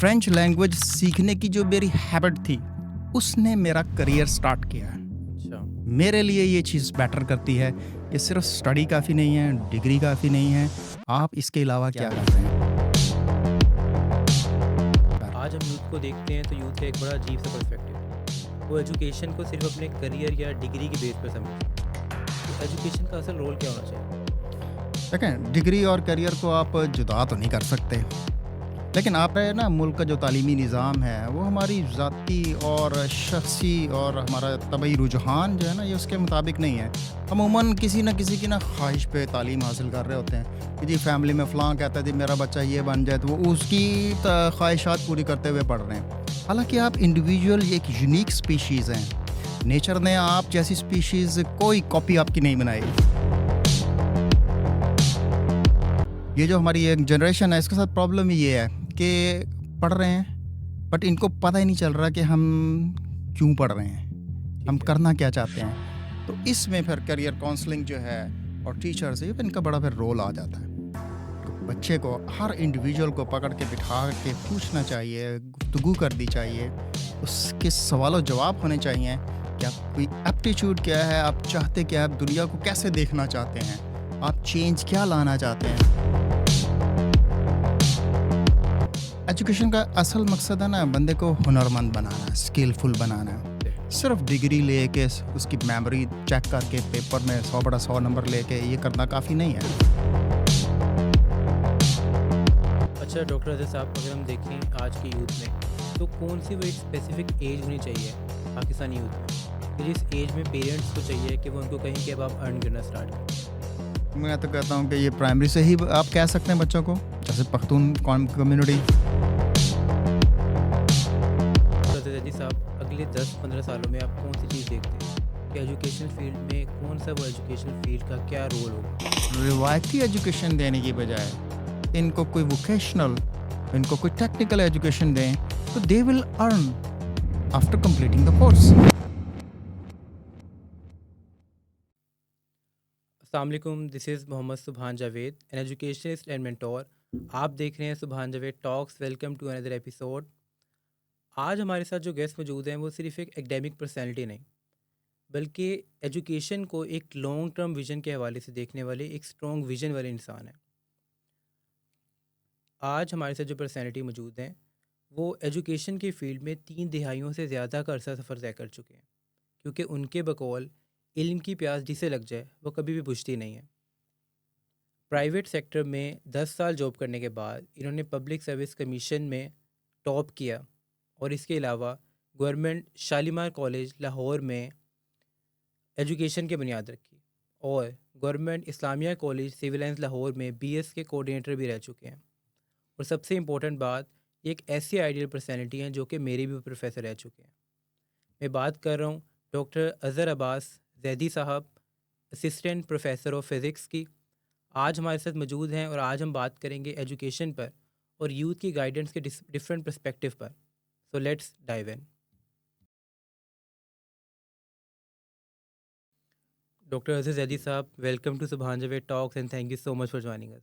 French language सीखने की जो मेरी हैबिट थी, उसने मेरा करियर स्टार्ट किया है। अच्छा। मेरे लिए ये चीज़ मैटर करती है कि सिर्फ स्टडी काफ़ी नहीं है, डिग्री काफ़ी नहीं है, आप इसके अलावा क्या कर रहे हैं। आज हम यूथ को देखते हैं तो यूथ का एक बड़ा अजीब सा पर्सपेक्टिव है। वो एजुकेशन को सिर्फ अपने करियर या डिग्री के बेस पर समझते हैं। तो एजुकेशन का असल रोल क्या होना चाहिए? देखें, डिग्री और करियर को आप जुदा तो नहीं कर सकते, लेकिन आप ना मुल्क का जो तालीमी निज़ाम है वो हमारी ज़ाती और शख्सी और हमारा तबई रुझान जो है ना, ये उसके मुताबिक नहीं है। अमूमन किसी न किसी की ना ख्वाहिश पे तालीम हासिल कर रहे होते हैं कि जी फैमिली में फ़लाँ कहता है जी मेरा बच्चा ये बन जाए, तो वो उसकी ख्वाहिशात पूरी करते हुए पढ़ रहे हैं। हालांकि आप इंडिविजुअल एक यूनिक स्पीशीज़ हैं। नेचर ने आप जैसी स्पीशीज़ कोई कॉपी आपकी नहीं बनाई। ये जो हमारी एक जनरेशन है, इसके साथ प्रॉब्लम ये है कि पढ़ रहे हैं बट इनको पता ही नहीं चल रहा कि हम क्यों पढ़ रहे हैं, हम ठीक है। करना क्या चाहते हैं। तो इसमें फिर करियर काउंसलिंग जो है और टीचर्स, ये इनका बड़ा फिर रोल आ जाता है। तो बच्चे को, हर इंडिविजुअल को पकड़ के बिठा के पूछना चाहिए, गुफ्तगू करनी चाहिए, उसके सवालों जवाब होने चाहिए कि आपकी एप्टीट्यूड क्या है, आप चाहते क्या, आप दुनिया को कैसे देखना चाहते हैं, आप चेंज क्या लाना चाहते हैं। एजुकेशन का असल मकसद है ना, बंदे को हुनरमंद बनाना, स्किलफुल बनाना। सिर्फ डिग्री लेके उसकी मेमोरी चेक करके पेपर में 100 बटा 100 नंबर लेके ये करना काफ़ी नहीं है। अच्छा डॉक्टर अजय साहब, अगर हम देखें आज के यूथ में तो कौन सी वो एक स्पेसिफिक एज होनी चाहिए पाकिस्तानी यूथ में कि जिस एज में पेरेंट्स को चाहिए कि वो उनको कहें कि अब आप अर्न करना स्टार्ट करें? मैं तो कहता हूँ कि ये प्राइमरी से ही आप कह सकते हैं बच्चों को, जैसे पख्तून कम्युनिटी। तो जैदी साहब, अगले 10-15 सालों में आप कौन सी चीज़ देखते हैं कि एजुकेशन फील्ड में कौन सा वो एजुकेशन फील्ड का क्या रोल होगा? रिवायती एजुकेशन देने की बजाय इनको कोई वोकेशनल, इनको कोई टेक्निकल एजुकेशन दें, तो they will earn after completing the course. अस्सलाम वालेकुम, this is Mohammad Subhan Javed, an educationist and mentor. आप देख रहे हैं Subhan Javed talks. Welcome to another episode. आज हमारे साथ जो गेस्ट मौजूद हैं वो सिर्फ एक एकेडमिक पर्सनैलिटी नहीं, बल्कि एजुकेशन को एक लॉन्ग टर्म विजन के हवाले से देखने वाले एक स्ट्रॉन्ग विजन वाले इंसान हैं। आज हमारे साथ जो पर्सनैलिटी मौजूद हैं वो एजुकेशन के फील्ड में 3 दिहाइयों से ज़्यादा का अरसा सफ़र तय कर चुके हैं, क्योंकि उनके बकौल इल्म की प्यास जिसे लग जाए वो कभी भी बुझती नहीं है। प्राइवेट सेक्टर में 10 साल जॉब करने के बाद इन्होंने पब्लिक सर्विस कमीशन में टॉप किया, और इसके अलावा गवर्नमेंट शालीमार कॉलेज लाहौर में एजुकेशन की बुनियाद रखी, और government Islamia college civil lines Lahore में बीएस के कोऑर्डिनेटर भी रह चुके हैं। और सबसे इम्पोर्टेंट बात, ये एक ऐसी आइडियल पर्सनैलिटी हैं जो कि मेरे भी प्रोफेसर रह चुके हैं। मैं बात कर रहा हूँ डॉक्टर अज़हर अब्बास जैदी साहब, असिस्टेंट प्रोफेसर ऑफ फिज़िक्स की। आज हमारे साथ मौजूद हैं और आज हम बात करेंगे एजुकेशन पर और यूथ की गाइडेंस के डिफरेंट पर्सपेक्टिव पर। So let's dive in. Doctor Aziz Zaidi साहब, welcome to Subhan Javed talks and thank you so much for joining us.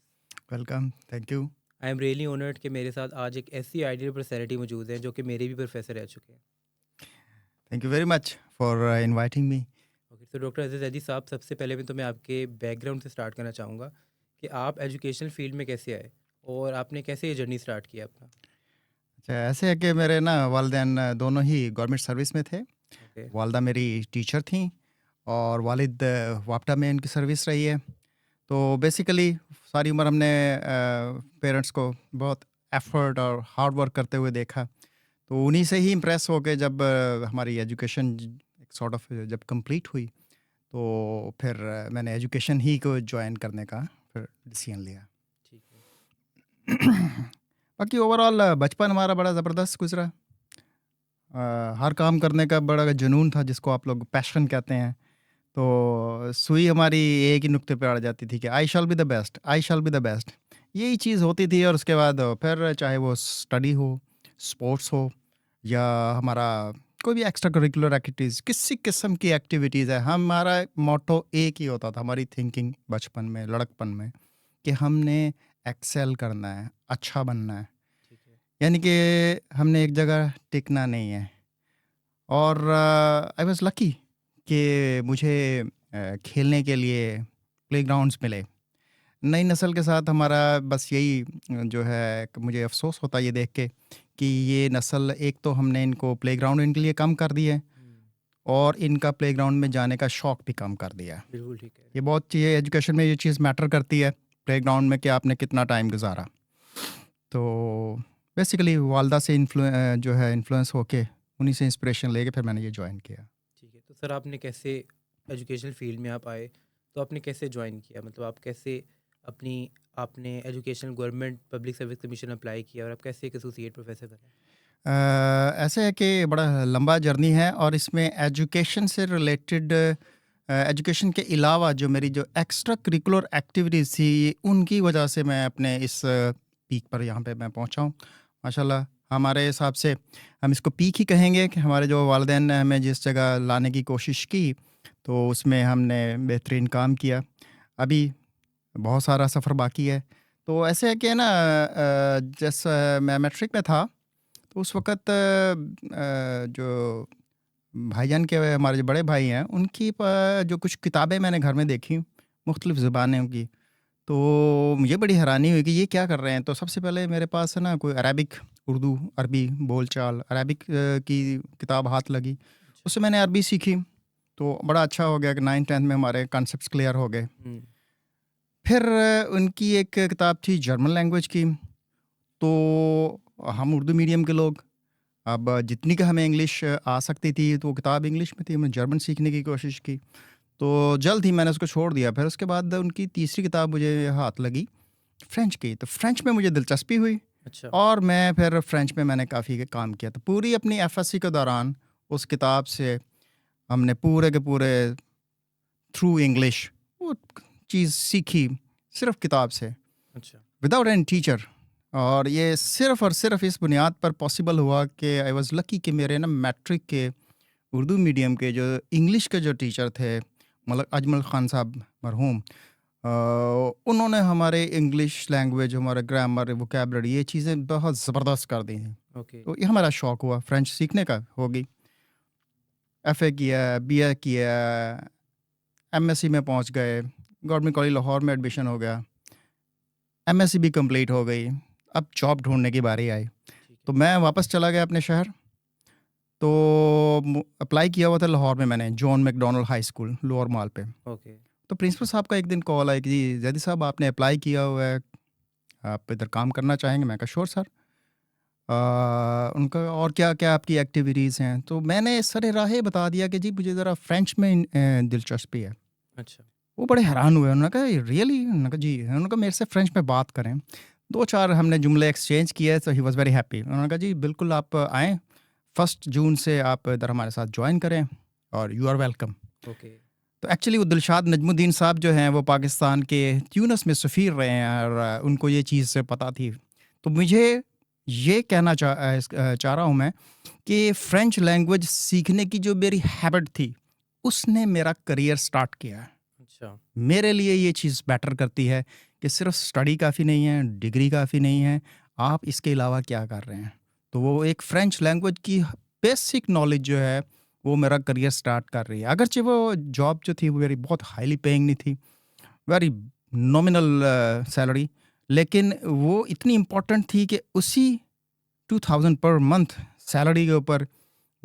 Welcome, thank you. I am really honoured कि मेरे साथ आज एक ऐसी आइडियल पर्सनैलिटी मौजूद है जो कि मेरे भी प्रोफेसर रह चुके हैं। Thank you very much for inviting me. Okay, तो डॉक्टर अज़ीज़ जैदी साहब, सबसे पहले मैं मैं आपके बैकग्राउंड से स्टार्ट करना चाहूँगा कि आप एजुकेशन फील्ड में कैसे आए और आपने कैसे ये जर्नी स्टार्ट किया अपना। अच्छा, ऐसे है कि मेरे ना वालिदैन दोनों ही गवर्नमेंट सर्विस में थे। ओके। वालदा मेरी टीचर थी और वालिद वापटा में इनकी सर्विस रही है। तो बेसिकली सारी उम्र हमने पेरेंट्स को बहुत एफर्ट और हार्ड वर्क करते हुए देखा। तो उन्हीं से ही इम्प्रेस हो के जब हमारी एजुकेशन एक सॉर्ट ऑफ जब कंप्लीट हुई, तो फिर मैंने एजुकेशन ही को ज्वाइन करने का फिर डिसीजन लिया। ठीक है। बाकी ओवरऑल बचपन हमारा बड़ा ज़बरदस्त गुजरा। हर काम करने का बड़ा जुनून था, जिसको आप लोग पैशन कहते हैं। तो सुई हमारी एक ही नुक्ते पे अड़ जाती थी कि I shall be the best, I shall be the best. यही चीज़ होती थी। और उसके बाद फिर चाहे वो स्टडी हो, स्पोर्ट्स हो, या हमारा कोई भी एक्स्ट्रा करिकुलर एक्टिविटीज़, किसी किस्म की एक्टिविटीज़ है, हमारा मोटो एक ही होता था, हमारी थिंकिंग बचपन में, लड़कपन में, कि हमने एक्सेल करना है, अच्छा बनना है। ठीक है। यानी कि हमने एक जगह टिकना नहीं है। और आई वाज़ लकी कि मुझे खेलने के लिए प्लेग्राउंड्स मिले। नई नस्ल के साथ हमारा बस यही जो है कि मुझे अफ़सोस होता है ये देख के कि ये नस्ल, एक तो हमने इनको प्लेग्राउंड इनके लिए कम कर दिया है हुँ, और इनका प्लेग्राउंड में जाने का शौक भी कम कर दिया है। बिल्कुल ठीक कह रहे ये हैं। बहुत चीज़ें एजुकेशन में ये चीज़ मैटर करती है, प्लेग्राउंड में कि आपने कितना टाइम गुज़ारा। तो बेसिकली वालदा से जो है इन्फ्लुएंस होके, उन्हीं से इंस्पिरेशन लेके फिर मैंने ये जॉइन किया। ठीक है, तो सर आपने कैसे एजुकेशनल फ़ील्ड में आप आए? तो आपने कैसे जॉइन किया? मतलब आप कैसे अपनी आपने educational government public service commission apply किया और आप कैसे एक एसोसिएट प्रोफ़ेसर बने? ऐसे है कि बड़ा लंबा जर्नी है और इसमें एजुकेशन से रिलेटेड, एजुकेशन के अलावा जो मेरी जो एक्स्ट्रा करिकुलर एक्टिविटीज़ थी, उनकी वजह से मैं अपने इस पीक पर यहाँ पे मैं पहुँचा हूँ। माशाल्लाह, हमारे हिसाब से हम इसको पीक ही कहेंगे कि हमारे जो वालिदैन ने हमें जिस जगह लाने की कोशिश की, तो उसमें हमने बेहतरीन काम किया। अभी बहुत सारा सफ़र बाकी है। तो ऐसे है कि ना, जैसे मैं मैट्रिक में था, तो उस वक़्त जो भाईजान के, हमारे जो बड़े भाई हैं, उनकी जो कुछ किताबें मैंने घर में देखी, मुख्तलिफ़ ज़ुबानों की, तो मुझे बड़ी हैरानी हुई कि ये क्या कर रहे हैं। तो सबसे पहले मेरे पास है ना कोई अरबिक, उर्दू, अरबी बोलचाल, अरबिक की किताब हाथ लगी। अच्छा। उससे मैंने अरबी सीखी, तो बड़ा अच्छा हो गया कि 9th-10th में हमारे कॉन्सेप्ट्स क्लियर हो गए। हुँ, फिर उनकी एक किताब थी जर्मन लैंग्वेज की, तो हम उर्दू मीडियम के लोग, अब जितनी का हमें इंग्लिश आ सकती थी, तो वो किताब इंग्लिश में थी, हमने जर्मन सीखने की कोशिश की, तो जल्द ही मैंने उसको छोड़ दिया। फिर उसके बाद उनकी तीसरी किताब मुझे हाथ लगी, फ़्रेंच की, तो फ़्रेंच में मुझे दिलचस्पी हुई अच्छा, और मैं फिर फ़्रेंच में मैंने काफ़ी काम किया। तो पूरी अपनी एफएससी के दौरान उस किताब से हमने पूरे के पूरे थ्रू इंग्लिश वो चीज़ सीखी, सिर्फ़ किताब से, अच्छा, विदाउट एनी टीचर। और ये सिर्फ़ और सिर्फ़ इस बुनियाद पर पॉसिबल हुआ कि आई वाज़ लकी कि मेरे ना मैट्रिक के उर्दू मीडियम के जो इंग्लिश के जो टीचर थे, मतलब अजमल ख़ान साहब मरहूम, अ, उन्होंने हमारे इंग्लिश लैंग्वेज, हमारा ग्रामर, वोकैबुलरी, ये चीज़ें बहुत ज़बरदस्त कर दी थी। ओके, तो ये हमारा शौक़ हुआ फ़्रेंच सीखने का, हो गई। एफ़ए किया, बीए किया, एमएससी में पहुंच गए, गवर्नमेंट कॉलेज लाहौर में एडमिशन हो गया, एमएससी भी कंप्लीट हो गई। अब जॉब ढूँढने की बारी आई, ठीक तो है, मैं वापस चला गया अपने शहर। तो अप्लाई किया हुआ था लाहौर में मैंने, John McDonald High School, Lower Mall पे। ओके, तो प्रिंसिपल साहब का एक दिन कॉल आया कि जी जैदी साहब, आपने अप्लाई किया हुआ है, आप इधर काम करना चाहेंगे? मैं कहा श्योर सर। उनका और क्या क्या आपकी एक्टिविटीज़ हैं? तो मैंने सरे राहे बता दिया कि जी मुझे ज़रा फ्रेंच में दिलचस्पी है। अच्छा, वो बड़े हैरान हुए, उन्होंने कहा रियली? उन्होंने कहा जी, उन्होंने कहा मेरे से फ्रेंच में बात करें। 2-4 हमने जुमले एक्सचेंज किए, तो ही वाज़ वेरी हैप्पी। उन्होंने कहा जी बिल्कुल आप आएँ, 1 जून से आप इधर हमारे साथ जॉइन करें और यू आर वेलकम। ओके, तो एक्चुअली वो दिलशाद नजमुद्दीन साहब जो हैं, वो पाकिस्तान के ट्यूनिस में सफ़ीर रहे हैं और उनको ये चीज़ से पता थी। तो मुझे ये कहना चाह रहा हूँ मैं कि फ़्रेंच लैंग्वेज सीखने की जो मेरी हैबिट थी, उसने मेरा करियर स्टार्ट किया। अच्छा, मेरे लिए ये चीज़ मैटर करती है कि सिर्फ स्टडी काफ़ी नहीं है, डिग्री काफ़ी नहीं है, आप इसके अलावा क्या कर रहे हैं। तो वो एक फ्रेंच लैंग्वेज की बेसिक नॉलेज जो है, वो मेरा करियर स्टार्ट कर रही है। अगरचे वो जॉब जो थी वो मेरी बहुत हाईली पेइंग नहीं थी, वेरी नॉमिनल सैलरी, लेकिन वो इतनी इम्पोर्टेंट थी कि उसी 2000 पर मंथ सैलरी के ऊपर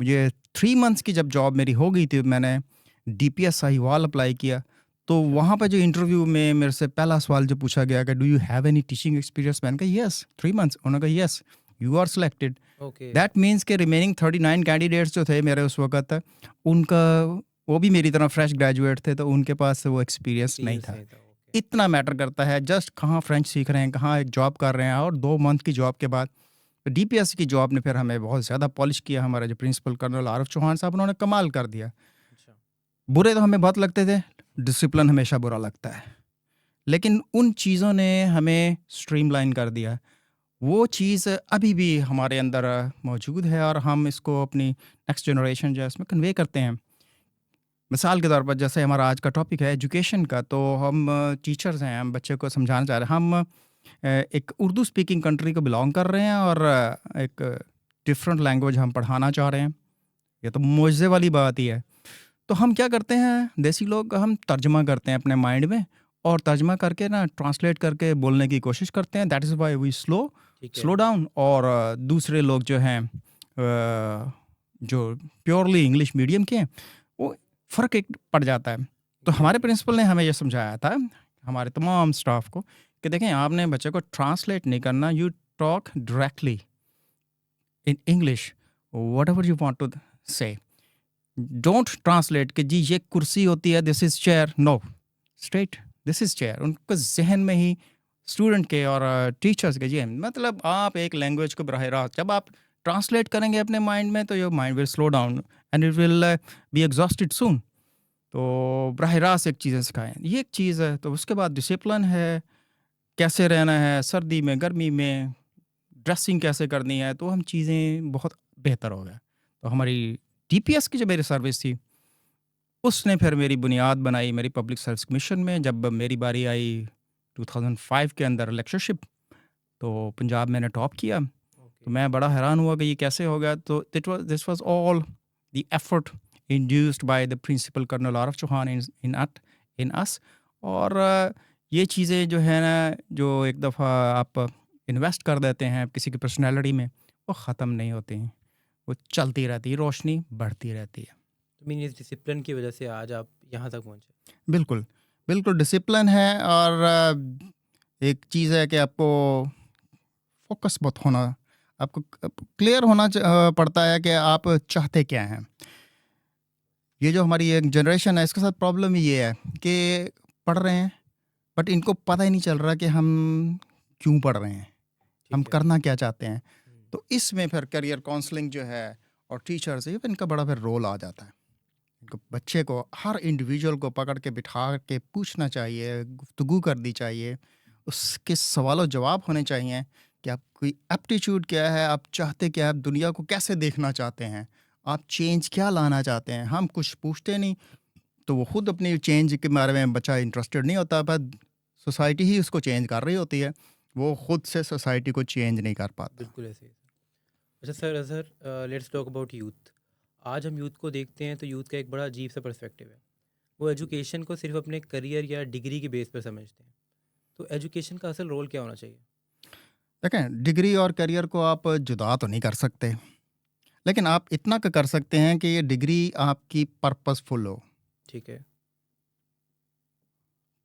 मुझे 3 मंथ्स की जब जॉब मेरी हो गई थी, मैंने डीपीएस साहिवाल अप्लाई किया। तो अच्छा, वहाँ पे जो इंटरव्यू में मेरे से पहला सवाल जो पूछा गया कि do you have any teaching experience? मैंने कहा यस, 3 मंथ्स। उन्होंने कहा yes, you are selected. Okay, that means के रिमेनिंग 39 कैंडिडेट्स जो थे मेरे उस वक़्त, उनका, वो भी मेरी तरह फ्रेश ग्रेजुएट थे, तो उनके पास वो एक्सपीरियंस नहीं एक्सपीरियंस था। नहीं था, ओके, इतना मैटर करता है जस्ट कहाँ फ्रेंच सीख रहे हैं, कहाँ एक जॉब कर रहे हैं, और 2 मंथ की जॉब के बाद डीपीएस की जॉब ने फिर हमें बहुत ज़्यादा पॉलिश किया। हमारे जो प्रिंसिपल कर्नल आरिफ चौहान साहब, उन्होंने कमाल कर दिया। अच्छा, बुरे तो हमें बहुत लगते थे, डिसिप्लिन हमेशा बुरा लगता है, लेकिन उन चीज़ों ने हमें स्ट्रीमलाइन कर दिया। वो चीज़ अभी भी हमारे अंदर मौजूद है और हम इसको अपनी नेक्स्ट जनरेशन जो है उसमें कन्वे करते हैं। मिसाल के तौर पर जैसे हमारा आज का टॉपिक है एजुकेशन का, तो हम टीचर्स हैं, हम बच्चे को समझाना चाह रहे हैं। हम एक उर्दू स्पीकिंग कंट्री को बिलोंग कर रहे हैं और एक डिफरेंट लैंग्वेज हम पढ़ाना चाह रहे हैं। ये तो मुआवजे वाली बात ही है। तो हम क्या करते हैं देसी लोग, हम तर्जमा करते हैं अपने माइंड में और तर्जमा करके ना ट्रांसलेट करके बोलने की कोशिश करते हैं। दैट इज़ वाई वी ठीक है। Slow down. और दूसरे लोग जो हैं जो प्योरली इंग्लिश मीडियम के हैं, वो फ़र्क एक पड़ जाता है। तो हमारे एग्जैक्टली। प्रिंसिपल ने हमें ये समझाया था, हमारे तमाम स्टाफ को, कि देखें आपने बच्चे को ट्रांसलेट नहीं करना, you talk directly in English whatever you want to say. Don't translate कि जी ये कुर्सी होती है, this is chair. No, straight this is chair. उनको जहन में ही स्टूडेंट के और टीचर्स के, जी मतलब आप एक लैंग्वेज को बराह रास्त जब आप ट्रांसलेट करेंगे अपने माइंड में, तो your mind will slow down and it will be exhausted soon. तो बराह रास्त एक चीज़ें सिखाएं, ये एक चीज़ है। तो उसके बाद डिसिप्लिन है, कैसे रहना है सर्दी में गर्मी में, ड्रेसिंग कैसे करनी है, तो हम चीज़ें बहुत बेहतर हो गया। तो हमारी DPS की जो मेरी सर्विस थी, उसने फिर मेरी बुनियाद बनाई मेरी पब्लिक सर्विस कमीशन में। जब मेरी बारी आई 2005 के अंदर लेक्चरशिप, तो पंजाब मैंने टॉप किया। तो ओके। मैं बड़ा हैरान हुआ कि ये कैसे हो गया। तो this was all the effort induced by the principal colonel Arif Chauhan in us. और ये चीज़ें जो है ना, जो एक दफ़ा आप इन्वेस्ट कर देते हैं किसी की पर्सनैलिटी में, वो ख़त्म नहीं होती हैं, वो चलती रहती है, रोशनी बढ़ती रहती है। तो मीन इस डिसिप्लिन की वजह से आज आप यहाँ तक पहुँचे। बिल्कुल, बिल्कुल डिसिप्लिन है। और एक चीज़ है कि आपको फ़ोकस बहुत होना, आपको क्लियर होना पड़ता है कि आप चाहते क्या हैं। ये जो हमारी एक जनरेशन है, इसके साथ प्रॉब्लम ये है कि पढ़ रहे हैं, बट इनको पता ही नहीं चल रहा कि हम क्यों पढ़ रहे हैं, हम ठीक है। करना क्या चाहते हैं। हम्म, तो इसमें फिर करियर काउंसलिंग जो है और टीचर्स, ये इनका बड़ा फिर रोल आ जाता है। इनको बच्चे को, हर इंडिविजुअल को पकड़ के बिठा के पूछना चाहिए, गुफ्तगू करनी चाहिए, उसके सवालों जवाब होने चाहिए कि आपकी एप्टीट्यूड क्या है, आप चाहते क्या, आप दुनिया को कैसे देखना चाहते हैं, आप चेंज क्या लाना चाहते हैं। हम कुछ पूछते नहीं, तो वो खुद अपनी चेंज के बारे में बच्चा इंटरेस्टेड नहीं होता, पर सोसाइटी ही उसको चेंज कर रही होती है, वो खुद से सोसाइटी को चेंज नहीं कर पाता। बिल्कुल ऐसे ही सर। अच्छा sir, sir let's talk about youth. आज हम यूथ को देखते हैं तो यूथ का एक बड़ा अजीब सा पर्सपेक्टिव है। वो एजुकेशन को सिर्फ अपने करियर या डिग्री की बेस पर समझते हैं। तो एजुकेशन का असल रोल क्या होना चाहिए? देखें, डिग्री और करियर को आप जुदा तो नहीं कर सकते, लेकिन आप इतना कर सकते हैं कि ये डिग्री आपकी पर्पसफुल हो। ठीक है।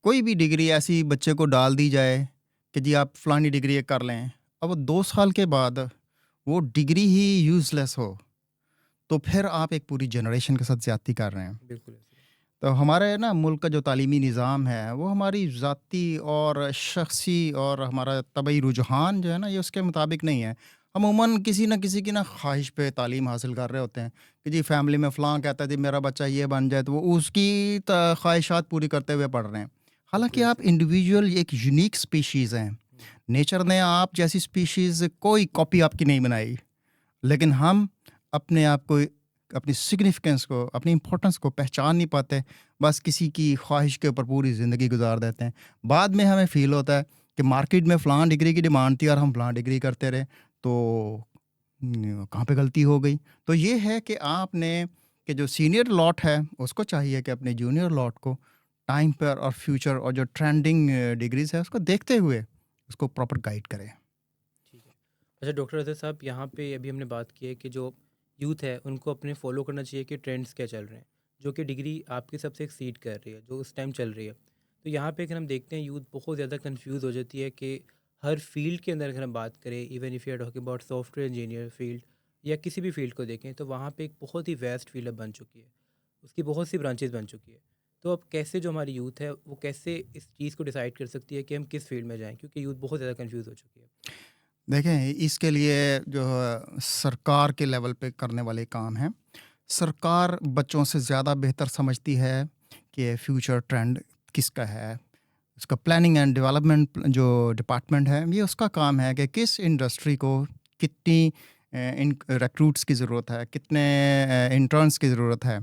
कोई भी डिग्री ऐसी बच्चे को डाल दी जाए कि जी आप फलानी डिग्री ये कर लें, अब वो 2 साल के बाद वो डिग्री ही यूज़लेस हो, तो फिर आप एक पूरी जनरेशन के साथ ज़्यादती कर रहे हैं। बिल्कुल ऐसे ही। तो हमारे ना मुल्क का जो तालीमी निज़ाम है, वो हमारी ज़ाती और शख्सी और हमारा तबई रुझान जो है ना, ये उसके मुताबिक नहीं है। अमूमन किसी न किसी की ना ख्वाहिश पे तालीम हासिल कर रहे होते हैं कि जी फैमिली में फ़लाँ कहता है जी मेरा बच्चा ये बन जाए, तो वो उसकी ख्वाहिशात पूरी करते हुए पढ़ रहे हैं। हालांकि बिल्कुल आप ऐसे ही। इंडिविजुअल एक यूनिक स्पीशीज़ हैं। हम्म, नेचर ने आप जैसी स्पीशीज़ कोई कॉपी आपकी नहीं बनाई, लेकिन हम अपने आप को, अपनी सिग्निफिकेंस को, अपनी इम्पोर्टेंस को पहचान नहीं पाते। बस किसी की ख्वाहिश के ऊपर पूरी ज़िंदगी गुजार देते हैं। बाद में हमें फ़ील होता है कि मार्केट में फ़लाँ डिग्री की डिमांड थी और हम फ़लाँ डिग्री करते रहे, तो कहाँ पे गलती हो गई। तो ये है कि आपने, कि जो सीनियर लॉट है उसको चाहिए कि अपने जूनियर लॉट को टाइम पर और फ्यूचर और जो ट्रेंडिंग डिग्रीज़ है उसको देखते हुए उसको प्रॉपर गाइड करें। ठीक है। अच्छा डॉक्टर अजहर साहब, यहाँ पे अभी हमने बात की है कि जो यूथ है उनको अपने फॉलो करना चाहिए कि ट्रेंड्स क्या चल रहे हैं, जो कि डिग्री आपकी सबसे एक्सीड कर रही है, जो उस टाइम चल रही है। तो यहाँ पे अगर हम देखते हैं यूथ बहुत ज़्यादा कंफ्यूज हो जाती है कि हर फील्ड के अंदर अगर हम बात करें, even if you are talking about software engineer field या किसी भी फील्ड को देखें, तो वहाँ पे एक बहुत ही वेस्ट फील्ड अब बन चुकी है। उसकी बहुत सी ब्रांचेस बन चुकी है। तो अब कैसे जो हमारी यूथ है वो कैसे इस चीज़ को डिसाइड कर सकती है कि हम किस फील्ड में जाएँ, क्योंकि यूथ बहुत ज़्यादा कंफ्यूज हो चुकी है। देखें, इसके लिए जो है, सरकार के लेवल पे करने वाले काम हैं। सरकार बच्चों से ज़्यादा बेहतर समझती है कि फ्यूचर ट्रेंड किसका है। उसका प्लानिंग एंड डेवलपमेंट जो डिपार्टमेंट है, ये उसका काम है कि किस इंडस्ट्री को कितनी इन रिक्रूट्स की ज़रूरत है, कितने इंटर्न्स की ज़रूरत है।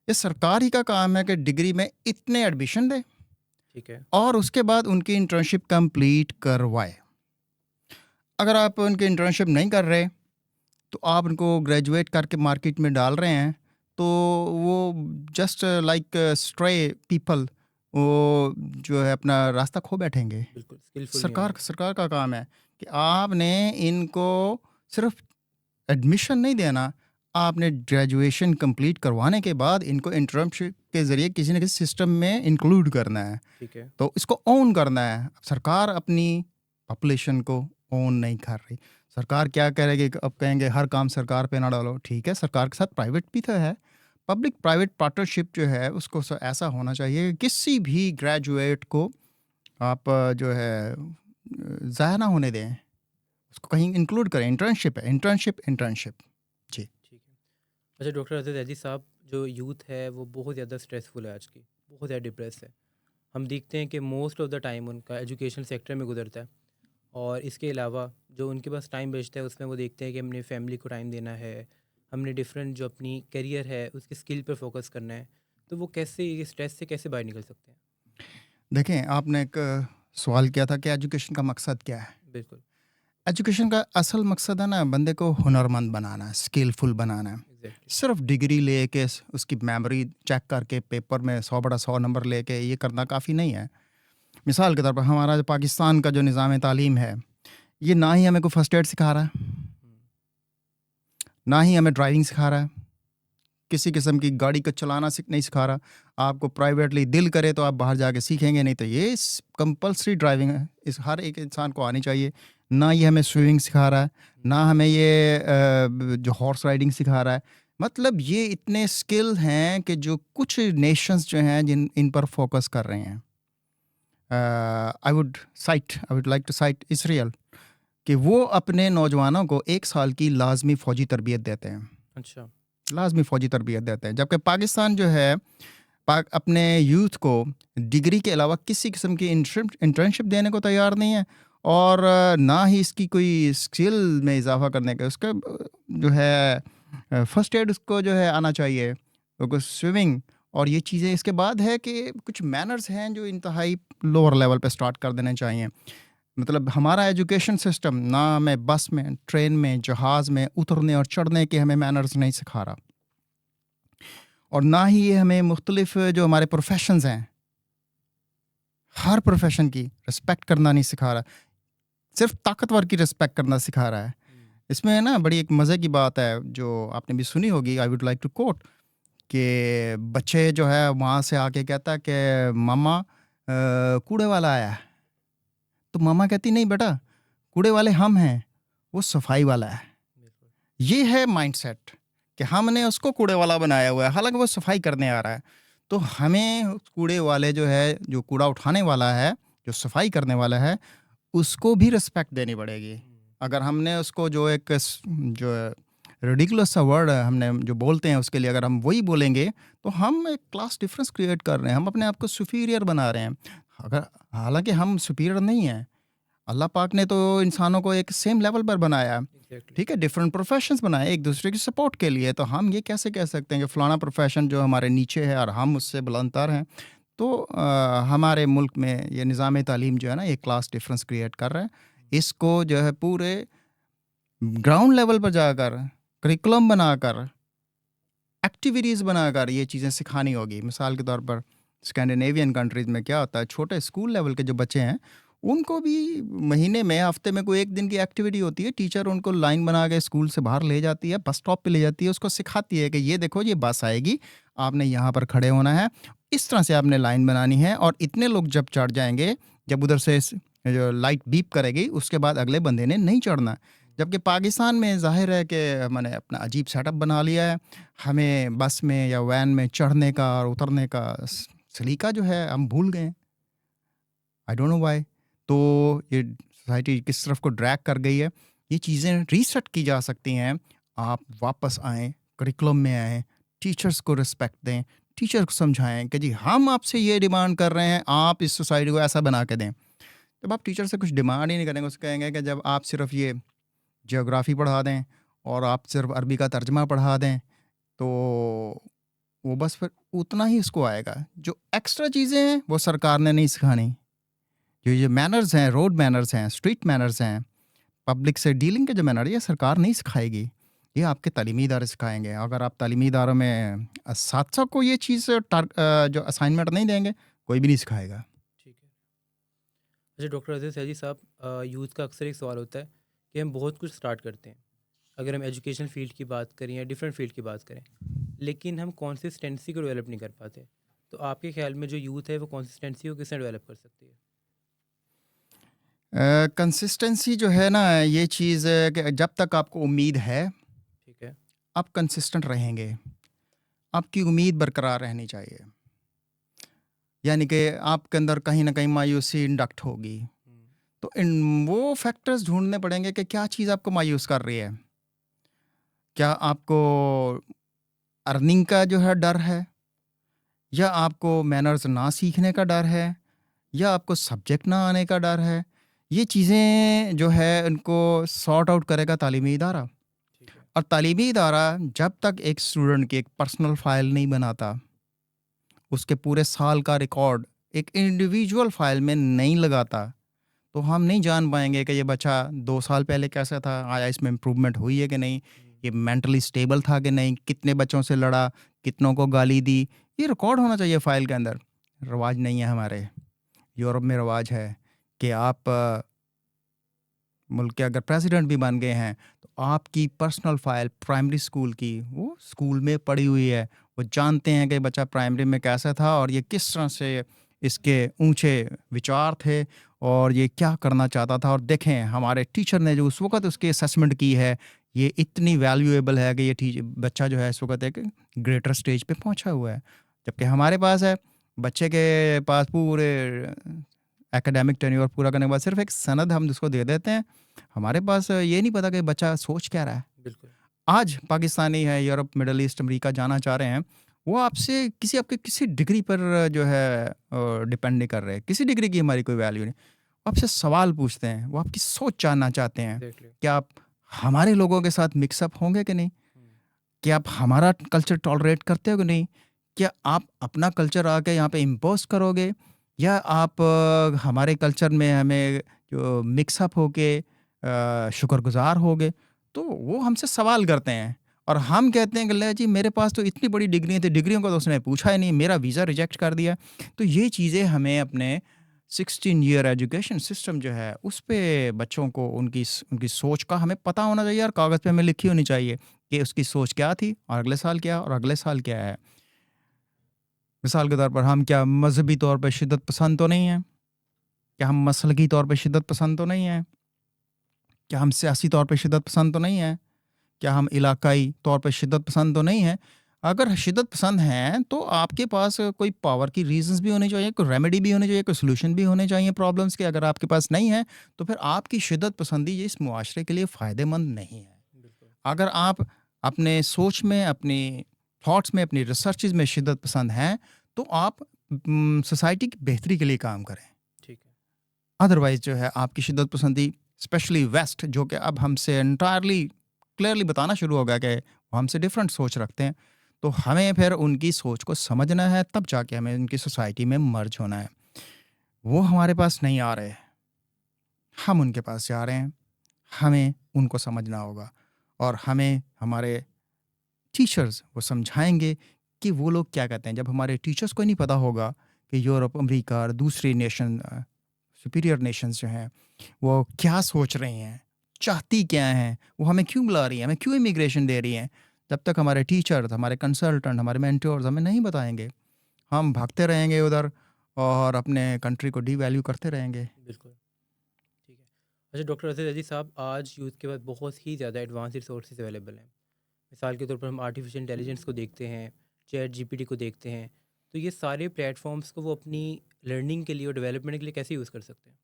ये सरकार ही का काम है कि डिग्री में इतने एडमिशन दे, ठीक है। और उसके बाद उनकी इंटर्नशिप कंप्लीट करवाए। अगर आप उनकी इंटर्नशिप नहीं कर रहे तो आप उनको ग्रेजुएट करके मार्केट में डाल रहे हैं, तो वो जस्ट लाइक स्ट्रे पीपल, वो जो है अपना रास्ता खो बैठेंगे। बिल्कुल स्किलफुल नहीं सरकार होंगे। सरकार का काम है कि आपने इनको सिर्फ एडमिशन नहीं देना, आपने ग्रेजुएशन कंप्लीट करवाने के बाद इनको इंटर्नशिप के ज़रिए किसी न किसी सिस्टम में इंक्लूड करना है। ठीक है। तो इसको ओन करना है। सरकार अपनी पॉपुलेशन को ओन नहीं कर रही। सरकार क्या करेगी? अब कहेंगे हर काम सरकार पे ना डालो। ठीक है, सरकार के साथ प्राइवेट भी तो है। पब्लिक प्राइवेट पार्टनरशिप जो है उसको ऐसा होना चाहिए कि किसी भी ग्रेजुएट को आप जो है ज़ाया ना होने दें, उसको कहीं इंक्लूड करें। इंटर्नशिप है, इंटर्नशिप इंटर्नशिप। जी। ठीक है। अच्छा डॉक्टर अज़र ज़ैदी साहब, जो यूथ है वो बहुत ज़्यादा स्ट्रेसफुल है आज की, बहुत ज़्यादा डिप्रेस है। हम देखते हैं कि मोस्ट ऑफ द टाइम उनका एजुकेशन सेक्टर में गुजरता है, और इसके अलावा जो उनके पास टाइम बचता है उसमें वो देखते हैं कि हमने फैमिली को टाइम देना है, हमने डिफरेंट जो अपनी करियर है उसके स्किल पर फोकस करना है। तो वो कैसे ये स्ट्रेस से कैसे बाहर निकल सकते हैं? देखें, आपने एक सवाल किया था कि एजुकेशन का मकसद क्या है। बिल्कुल। एजुकेशन का असल मकसद है ना, बंदे को हुनरमंद बनाना है, स्किलफुल बनाना है। एग्जैक्टली। सिर्फ डिग्री लेके उसकी मेमोरी चेक करके पेपर में 100 बड़ा 100 नंबर लेके ये करना काफ़ी नहीं है। मिसाल के तौर पर हमारा जो पाकिस्तान का जो निज़ाम तालीम है, ये ना ही हमें को फर्स्ट एड सिखा रहा है, ना ही हमें ड्राइविंग सिखा रहा है, किसी किस्म की गाड़ी को चलाना नहीं सिखा रहा। आपको प्राइवेटली दिल करे तो आप बाहर जाके सीखेंगे, नहीं तो ये कंपलसरी ड्राइविंग है, इस हर एक इंसान को आनी चाहिए। ना ये हमें स्विमिंग सिखा रहा है, ना हमें ये जो हॉर्स राइडिंग सिखा रहा है। मतलब ये इतने स्किल हैं कि जो कुछ नेशंस जो हैं जिन इन पर फोकस कर रहे हैं। I would like to cite Israel, कि वो अपने नौजवानों को 1 साल की लाजमी फ़ौजी तरबियत देते हैं। अच्छा। लाजमी फ़ौजी तरबियत देते हैं, जबकि पाकिस्तान जो है अपने यूथ को डिग्री के अलावा किसी किस्म की इंटर्नशिप देने को तैयार नहीं है, और ना ही इसकी कोई स्किल में इजाफा करने का। उसका जो है फर्स्ट एड उसको जो है आना चाहिए, उसको स्विमिंग और ये चीज़ें। इसके बाद है कि कुछ मैनर्स हैं जो इंतहाई लोअर लेवल पे स्टार्ट कर देने चाहिए। मतलब हमारा एजुकेशन सिस्टम ना हमें बस में, ट्रेन में, जहाज़ में उतरने और चढ़ने के हमें मैनर्स नहीं सिखा रहा, और ना ही ये हमें मुख्तलिफ जो हमारे प्रोफेशंस हैं, हर प्रोफेशन की रिस्पेक्ट करना नहीं सिखा रहा, सिर्फ ताकतवर की रिस्पेक्ट करना सिखा रहा है। इसमें है ना, बड़ी एक मज़े की बात है जो आपने भी सुनी होगी, I would like to quote, कि बच्चे जो है वहाँ से आके कहता है कि मामा कूड़े वाला आया है। तो मामा कहती नहीं बेटा, कूड़े वाले हम हैं, वो सफाई वाला है। बिल्कुल। ये है माइंडसेट कि हमने उसको कूड़े वाला बनाया हुआ है, हालांकि वो सफाई करने आ रहा है। तो हमें उस कूड़े वाले जो है, जो कूड़ा उठाने वाला है, जो सफाई करने वाला है, उसको भी रिस्पेक्ट देनी पड़ेगी। अगर हमने उसको जो एक जो रिडिकुलस सा वर्ड है हमने जो बोलते हैं उसके लिए अगर हम वही बोलेंगे, तो हम एक क्लास डिफरेंस क्रिएट कर रहे हैं, हम अपने आप को सुपीरियर बना रहे हैं। अगर हालांकि हम सुपीरियर नहीं हैं, अल्लाह पाक ने तो इंसानों को एक सेम लेवल पर बनाया है। एग्जैक्टली। ठीक है, डिफरेंट प्रोफेशंस बनाए एक दूसरे की सपोर्ट के लिए। तो हम ये कैसे कह सकते हैं कि फ़लाना प्रोफेशन जो हमारे नीचे है और हम उससे बुलंदतर हैं? तो हमारे मुल्क में ये निज़ाम तालीम जो है ना, ये क्लास डिफरेंस क्रिएट कर रहा है। इसको जो है पूरे ग्राउंड लेवल पर जाकर करिकुलम बनाकर, एक्टिविटीज़ बनाकर ये चीज़ें सिखानी होगी। मिसाल के तौर पर स्कैंडिनेवियन कंट्रीज़ में क्या होता है, छोटे स्कूल लेवल के जो बच्चे हैं उनको भी महीने में, हफ्ते में कोई एक दिन की एक्टिविटी होती है। टीचर उनको लाइन बना के स्कूल से बाहर ले जाती है, बस स्टॉप पे ले जाती है, उसको सिखाती है कि ये देखो ये बस आएगी, आपने यहाँ पर खड़े होना है, इस तरह से आपने लाइन बनानी है, और इतने लोग जब चढ़ जाएंगे, जब उधर से जो लाइट बीप करेगी उसके बाद अगले बंदे ने नहीं चढ़ना। जबकि पाकिस्तान में ज़ाहिर है कि मैंने अपना अजीब सेटअप बना लिया है। हमें बस में या वैन में चढ़ने का और उतरने का सलीका जो है हम भूल गए। I don't know why. तो ये सोसाइटी किस तरफ को ड्रैग कर गई है। ये चीज़ें रीसेट की जा सकती हैं। आप वापस आएँ, करिकुलम में आएँ, टीचर्स को रिस्पेक्ट दें, टीचर को समझाएं कि जी हम आपसे ये डिमांड कर रहे हैं, आप इस सोसाइटी को ऐसा बना के दें। जब आप टीचर से कुछ डिमांड ही नहीं करेंगे, उसको कहेंगे कि जब आप सिर्फ ये ज्योग्राफ़ी पढ़ा दें और आप सिर्फ अरबी का तर्जमा पढ़ा दें, तो वो बस फिर उतना ही उसको आएगा। जो एक्स्ट्रा चीज़ें हैं वो सरकार ने नहीं सिखानी। जो मैनर्स हैं, रोड मैनर्स हैं, स्ट्रीट मैनर्स हैं, पब्लिक से डीलिंग के जो मैनर, ये सरकार नहीं सिखाएगी, ये आपके तालीमी इदारे सिखाएंगे। अगर आप तालीमी इदारों में साथ को ये चीज़ जो असाइनमेंट नहीं देंगे, कोई भी नहीं सिखाएगा। ठीक है। अच्छा डॉक्टर अजीज़ सैदी साहब, यूथ का अक्सर एक सवाल होता है कि हम बहुत कुछ स्टार्ट करते हैं, अगर हम एजुकेशन फील्ड की बात करें या डिफरेंट फील्ड की बात करें, लेकिन हम कंसिस्टेंसी को डेवलप नहीं कर पाते। तो आपके ख्याल में जो यूथ है वो कंसिस्टेंसी को किसने डेवलप कर सकती है? कंसिस्टेंसी जो है ना, ये चीज़ कि जब तक आपको उम्मीद है, ठीक है। आप कंसिस्टेंट रहेंगे। आपकी उम्मीद बरकरार रहनी चाहिए। यानी कि आपके अंदर कहीं ना कहीं मायूसी इंडक्ट होगी, हम्म, तो इन वो फैक्टर्स ढूंढने पड़ेंगे कि क्या चीज़ आपको मायूस कर रही है। क्या आपको अर्निंग का जो है डर है, या आपको मैनर्स ना सीखने का डर है, या आपको सब्जेक्ट ना आने का डर है। ये चीज़ें जो है उनको सॉर्ट आउट करेगा तालीमी इदारा। ठीक है। और तालीमी इदारा जब तक एक स्टूडेंट की एक पर्सनल फाइल नहीं बनाता, उसके पूरे साल का रिकॉर्ड एक इंडिविजुअल फाइल में नहीं लगाता, तो हम नहीं जान पाएंगे कि ये बच्चा 2 साल पहले कैसा था, आया इसमें इम्प्रूवमेंट हुई है कि नहीं, ये मेंटली स्टेबल था कि नहीं, कितने बच्चों से लड़ा, कितनों को गाली दी। ये रिकॉर्ड होना चाहिए फाइल के अंदर। रवाज नहीं है हमारे। यूरोप में रवाज है कि आप मुल्क के अगर प्रेसिडेंट भी बन गए हैं, तो आपकी पर्सनल फाइल प्राइमरी स्कूल की वो स्कूल में पड़ी हुई है। वो जानते हैं कि बच्चा प्राइमरी में कैसा था और ये किस तरह से इसके ऊंचे विचार थे और ये क्या करना चाहता था। और देखें हमारे टीचर ने जो उस वक्त उसकी असेसमेंट की है, ये इतनी वैल्यूएबल है कि ये बच्चा जो है इस वक्त एक ग्रेटर स्टेज पे पहुंचा हुआ है। जबकि हमारे पास है, बच्चे के पास पूरे एकेडमिक टेन्योर पूरा करने के बाद सिर्फ एक सनद हम उसको दे देते हैं। हमारे पास ये नहीं पता कि बच्चा सोच क्या रहा है। बिल्कुल। आज पाकिस्तानी है, यूरोप, मिडल ईस्ट, अमेरिका जाना चाह रहे हैं, वो आपसे आपके किसी डिग्री पर जो है डिपेंड नहीं कर रहे। किसी डिग्री की हमारी कोई वैल्यू नहीं। वो आपसे सवाल पूछते हैं, वो आपकी सोच जानना चाहते हैं। एग्जैक्टली। क्या आप हमारे लोगों के साथ मिक्सअप होंगे कि नहीं? क्या आप हमारा कल्चर टॉलरेट करते हो कि नहीं? क्या आप अपना कल्चर आके यहाँ पे इम्पोज करोगे, या आप हमारे कल्चर में हमें जो मिक्सअप होके शुक्रगुजार होगे? तो वो हमसे सवाल करते हैं और हम कहते हैं कि ले जी मेरे पास तो इतनी बड़ी डिग्री थी, डिग्रियों को तो उसने पूछा ही नहीं, मेरा वीज़ा रिजेक्ट कर दिया। तो ये चीज़ें हमें अपने 16 ईयर एजुकेशन सिस्टम जो है उस पे बच्चों को उनकी सोच का हमें पता होना चाहिए और कागज़ पे हमें लिखी होनी चाहिए कि उसकी सोच क्या थी और अगले साल क्या और अगले साल क्या है। मिसाल के तौर पर हम क्या मजहबी तौर पर शिद्दत पसंद तो नहीं हैं? क्या हम मसलकी तौर पे शिद्दत पसंद तो नहीं हैं? क्या हम सियासी तौर पे शिद्दत पसंद तो नहीं हैं? क्या हम इलाकाई तौर पे शिद्दत पसंद तो नहीं हैं? अगर शिद्दत पसंद हैं तो आपके पास कोई पावर की रीज़न्स भी होनी चाहिए, कोई रेमेडी भी होनी चाहिए, कोई सॉल्यूशन भी होने चाहिए प्रॉब्लम्स के। अगर आपके पास नहीं है, तो फिर आपकी शिद्दत पसंदी ये इस मुआशरे के लिए फ़ायदेमंद नहीं है। बिल्कुल। अगर आप अपने सोच में, अपनी थॉट्स में, अपनी रिसर्चेज़ में शिद्दत पसंद हैं, तो आप सोसाइटी की बेहतरी के लिए काम करें। ठीक है। अदरवाइज़ जो है आपकी शिद्दत पसंदी, स्पेशली वेस्ट, जो कि अब हमसे एंटायरली क्लियरली बताना शुरू हो गया कि वो हमसे डिफरेंट सोच रखते हैं, तो हमें फिर उनकी सोच को समझना है, तब जाके हमें उनकी सोसाइटी में मर्ज होना है। वो हमारे पास नहीं आ रहे, हम उनके पास जा रहे हैं। हमें उनको समझना होगा और हमें हमारे टीचर्स वो समझाएंगे कि वो लोग क्या कहते हैं। जब हमारे टीचर्स को नहीं पता होगा कि यूरोप, अमेरिका और दूसरी नेशन, सुपीरियर नेशंस जो हैं, वो क्या सोच रही हैं, चाहती क्या हैं, वो हमें क्यों बुला रही हैं, हमें क्यों इमिग्रेशन दे रही हैं, जब तक हमारे टीचर्स, हमारे कंसल्टेंट, हमारे मेंटोर्स हमें नहीं बताएंगे, हम भागते रहेंगे उधर और अपने कंट्री को डीवैल्यू करते रहेंगे। बिल्कुल। ठीक है। अच्छा डॉक्टर अजीज़ अली साहब, आज यूथ के पास बहुत ही ज़्यादा एडवांस रिसोर्सेज अवेलेबल हैं। मिसाल के तौर पर हम आर्टिफिशियल इंटेलिजेंस को देखते हैं, चैट जीपीटी को देखते हैं। तो ये सारे प्लेटफॉर्म्स को वो अपनी लर्निंग के लिए और डेवलपमेंट के लिए कैसे यूज़ कर सकते हैं?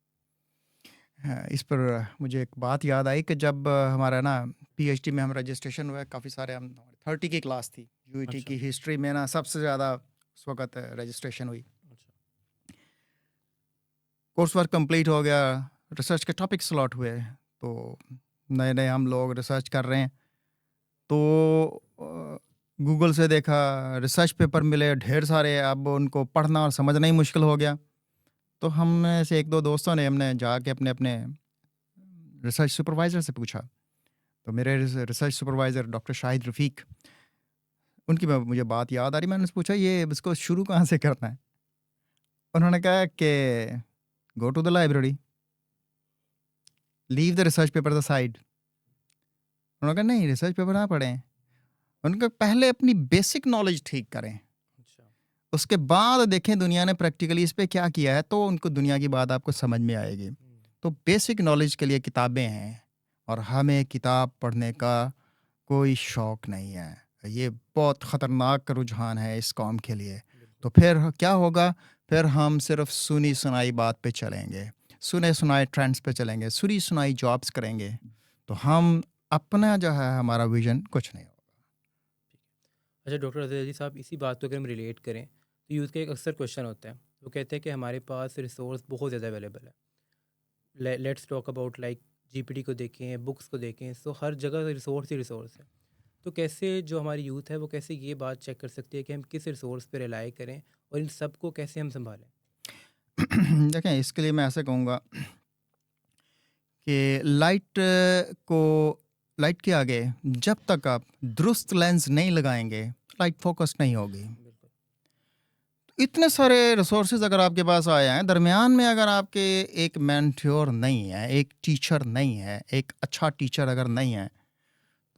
हाँ, इस पर मुझे एक बात याद आई कि जब हमारा ना पीएचडी में हम रजिस्ट्रेशन हुआ, काफ़ी सारे हम 30 की क्लास थी, यूईटी अच्छा। की हिस्ट्री में ना सबसे ज़्यादा उस वक्त रजिस्ट्रेशन हुई। अच्छा। कोर्स वर्क कंप्लीट हो गया, रिसर्च के टॉपिक स्लॉट हुए, तो नए नए हम लोग रिसर्च कर रहे हैं। तो गूगल से देखा, रिसर्च पेपर मिले ढेर सारे, अब उनको पढ़ना और समझना ही मुश्किल हो गया। तो हम में से 1-2 दोस्तों ने हमने जाके अपने-अपने रिसर्च सुपरवाइज़र से पूछा। तो मेरे रिसर्च सुपरवाइज़र डॉक्टर शाहिद रफ़ीक, उनकी मुझे बात याद आ रही, मैंने उनसे पूछा ये इसको शुरू कहाँ से करना है? उन्होंने कहा कि go to the library, leave the research paper the side. उन्होंने कहा नहीं रिसर्च पेपर ना पढ़ें, उनका पहले अपनी बेसिक नॉलेज ठीक करें, अच्छा। उसके बाद देखें दुनिया ने प्रैक्टिकली इस पे क्या किया है, तो उनको दुनिया की बात आपको समझ में आएगी। तो बेसिक नॉलेज के लिए किताबें हैं और हमें किताब पढ़ने का कोई शौक नहीं है। ये बहुत ख़तरनाक रुझान है इस कौम के लिए। तो फिर क्या होगा, फिर हम सिर्फ सुनी सुनाई बात पे चलेंगे, सुने सुनाए ट्रेंड्स पे चलेंगे, सुनी सुनाई जॉब्स करेंगे, तो हम अपना जो है हमारा विजन कुछ नहीं होगा। अच्छा डॉक्टर अज़र अली साहब, इसी बात को अगर हम रिलेट करें तो यूथ का एक अक्सर क्वेश्चन होता है, वो कहते हैं कि हमारे पास रिसोर्स बहुत ज़्यादा अवेलेबल है। Let's talk about like GPT को देखें, बुक्स को देखें, सो हर जगह रिसोर्स ही रिसोर्स है। तो कैसे जो हमारी यूथ है वो कैसे ये बात चेक कर सकती है कि हम किस रिसोर्स पे रिलाई करें और इन सब को कैसे हम संभालें? देखें इसके लिए मैं ऐसे कहूँगा कि को लाइट के आगे जब तक आप दुरुस्त लेंस नहीं लगाएंगे, लाइट फोकस नहीं होगी। बिल्कुल। इतने सारे रिसोर्सेज अगर आपके पास आए हैं, दरमियान में अगर आपके एक मेंटोर नहीं है, एक टीचर नहीं है, एक अच्छा टीचर अगर नहीं है,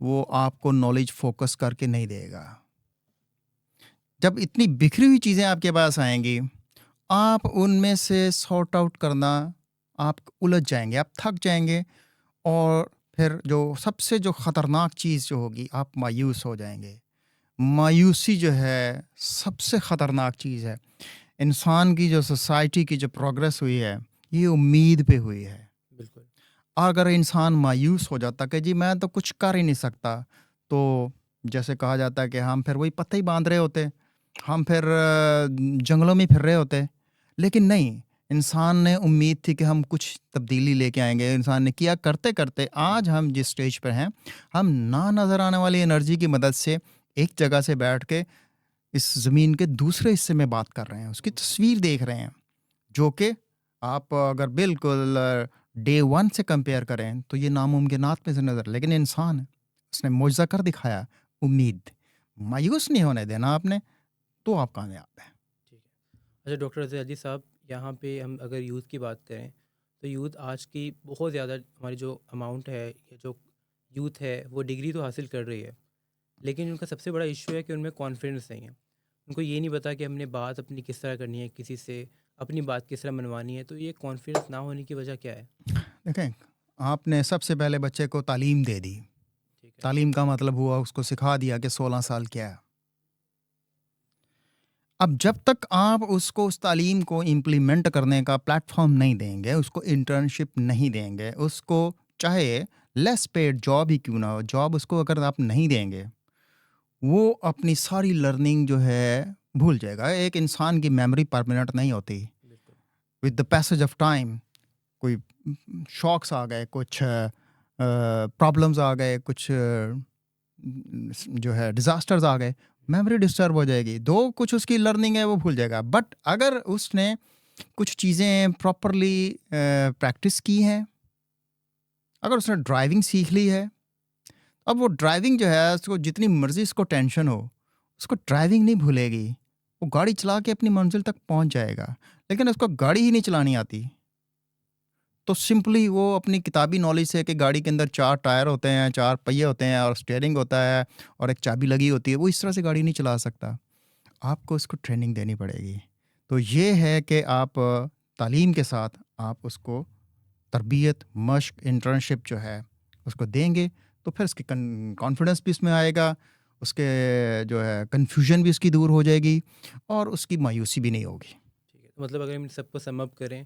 वो आपको नॉलेज फोकस करके नहीं देगा। जब इतनी बिखरी हुई चीज़ें आपके पास आएंगी, आप उनमें से सॉर्ट आउट करना, आप उलझ जाएंगे, आप थक जाएंगे, और फिर जो सबसे जो ख़तरनाक चीज़ जो होगी, आप मायूस हो जाएंगे। मायूसी जो है सबसे ख़तरनाक चीज़ है। इंसान की जो सोसाइटी की जो प्रोग्रेस हुई है, ये उम्मीद पे हुई है। बिल्कुल। अगर इंसान मायूस हो जाता कि जी मैं तो कुछ कर ही नहीं सकता, तो जैसे कहा जाता है कि हम फिर वही पत्ते ही बांध रहे होते, हम फिर जंगलों में फिर रहे होते। लेकिन नहीं, इंसान ने उम्मीद थी कि हम कुछ तब्दीली लेके आएंगे, इंसान ने किया, करते करते आज हम जिस स्टेज पर हैं, हम ना नज़र आने वाली एनर्जी की मदद से एक जगह से बैठ के इस ज़मीन के दूसरे हिस्से में बात कर रहे हैं, उसकी तस्वीर देख रहे हैं, जो कि आप अगर बिल्कुल डे वन से कंपेयर करें तो ये नामुमकिनात में से नज़र, लेकिन इंसान है, उसने मुआजा कर दिखाया। उम्मीद, मायूस नहीं होने देना आपने, तो आप कामयाब हैं। ठीक है। अच्छा डॉक्टर अज़र अली साहब, यहाँ पे हम अगर यूथ की बात करें तो यूथ आज की बहुत ज़्यादा हमारी जो अमाउंट है या जो यूथ है वो डिग्री तो हासिल कर रही है, लेकिन उनका सबसे बड़ा इशू है कि उनमें कॉन्फिडेंस नहीं है। उनको ये नहीं पता कि हमने बात अपनी किस तरह करनी है, किसी से अपनी बात किस तरह मनवानी है। तो ये कॉन्फिडेंस ना होने की वजह क्या है? देखें, आपने सबसे पहले बच्चे को तालीम दे दी। ठीक है। तालीम का मतलब हुआ उसको सिखा दिया कि 16 साल क्या है। अब जब तक आप उसको उस तालीम को इम्प्लीमेंट करने का प्लेटफॉर्म नहीं देंगे, उसको इंटर्नशिप नहीं देंगे, उसको चाहे लेस पेड जॉब ही क्यों ना हो, जॉब उसको अगर आप नहीं देंगे, वो अपनी सारी लर्निंग जो है भूल जाएगा। एक इंसान की मेमोरी परमानेंट नहीं होती। बिल्कुल। With the passage of time कोई शॉक्स आ गए, कुछ प्रॉब्लम्स आ गए, कुछ जो है डिज़ास्टर्स आ गए, मेमोरी डिस्टर्ब हो जाएगी। दो कुछ उसकी लर्निंग है वो भूल जाएगा। बट अगर उसने कुछ चीज़ें प्रॉपरली प्रैक्टिस की हैं, अगर उसने ड्राइविंग सीख ली है, अब वो ड्राइविंग जो है उसको जितनी मर्ज़ी उसको टेंशन हो, उसको ड्राइविंग नहीं भूलेगी। वो गाड़ी चला के अपनी मंजिल तक पहुंच जाएगा। लेकिन उसको गाड़ी ही नहीं चलानी आती, तो सिंपली वो अपनी किताबी नॉलेज से कि गाड़ी के अंदर 4 टायर होते हैं, 4 पहिए होते हैं और स्टीयरिंग होता है और एक चाबी लगी होती है, वो इस तरह से गाड़ी नहीं चला सकता। आपको इसको ट्रेनिंग देनी पड़ेगी। तो ये है कि आप तालीम के साथ आप उसको तरबियत, मश्क, इंटर्नशिप जो है उसको देंगे, तो फिर उसकी कॉन्फिडेंस भी इसमें आएगा, उसके जो है कन्फ्यूजन भी उसकी दूर हो जाएगी और उसकी मायूसी भी नहीं होगी। ठीक है। तो मतलब अगर हम इन सबको सम अप करें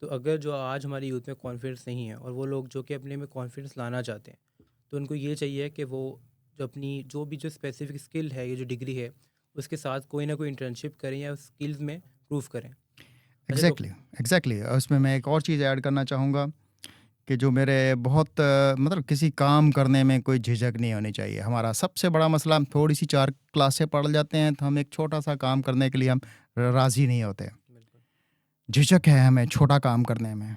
तो अगर जो आज हमारी यूथ में कॉन्फिडेंस नहीं है और वो लोग जो कि अपने में कॉन्फिडेंस लाना चाहते हैं, तो उनको ये चाहिए कि वो जो अपनी जो स्पेसिफिक स्किल है, ये जो डिग्री है, उसके साथ कोई ना कोई इंटर्नशिप करें या स्किल्स में प्रूफ करें। अच्छा एग्जैक्टली, एग्जैक्टली। और उसमें मैं एक और चीज़ ऐड करना चाहूँगा कि जो मेरे बहुत मतलब किसी काम करने में कोई झिझक नहीं होनी चाहिए। हमारा सबसे बड़ा मसला, हम थोड़ी-सी 4 क्लासें पढ़ जाते हैं, तो हम एक छोटा-सा काम करने के लिए हम राज़ी नहीं होते। बिल्कुल। झिझक है हमें छोटा काम करने में।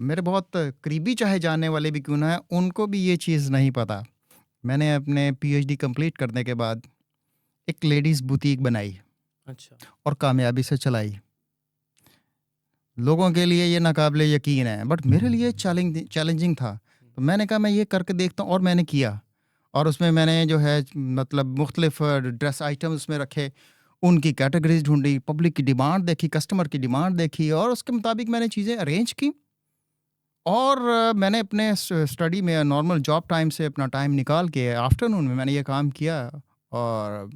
मेरे बहुत करीबी चाहे जानने वाले भी क्यों ना हैं, उनको भी ये चीज़ नहीं पता। मैंने अपने पीएचडी कंप्लीट करने के बाद एक लेडीज़ बुटीक बनाई अच्छा। और कामयाबी से चलाई। लोगों के लिए ये नाकाबिले यकीन है, बट मेरे लिए चैलेंजिंग था। हुँ। तो मैंने कहा मैं ये करके देखता हूँ, और मैंने किया। और उसमें मैंने जो है मतलब मुख्तलिफ ड्रेस आइटम्स उसमें रखे, उनकी कैटेगरीज ढूंढी, पब्लिक की डिमांड देखी, कस्टमर की डिमांड देखी, और उसके मुताबिक मैंने चीज़ें अरेंज की। और मैंने अपने स्टडी में नॉर्मल जॉब टाइम से अपना टाइम निकाल के आफ्टरनून में मैंने ये काम किया। और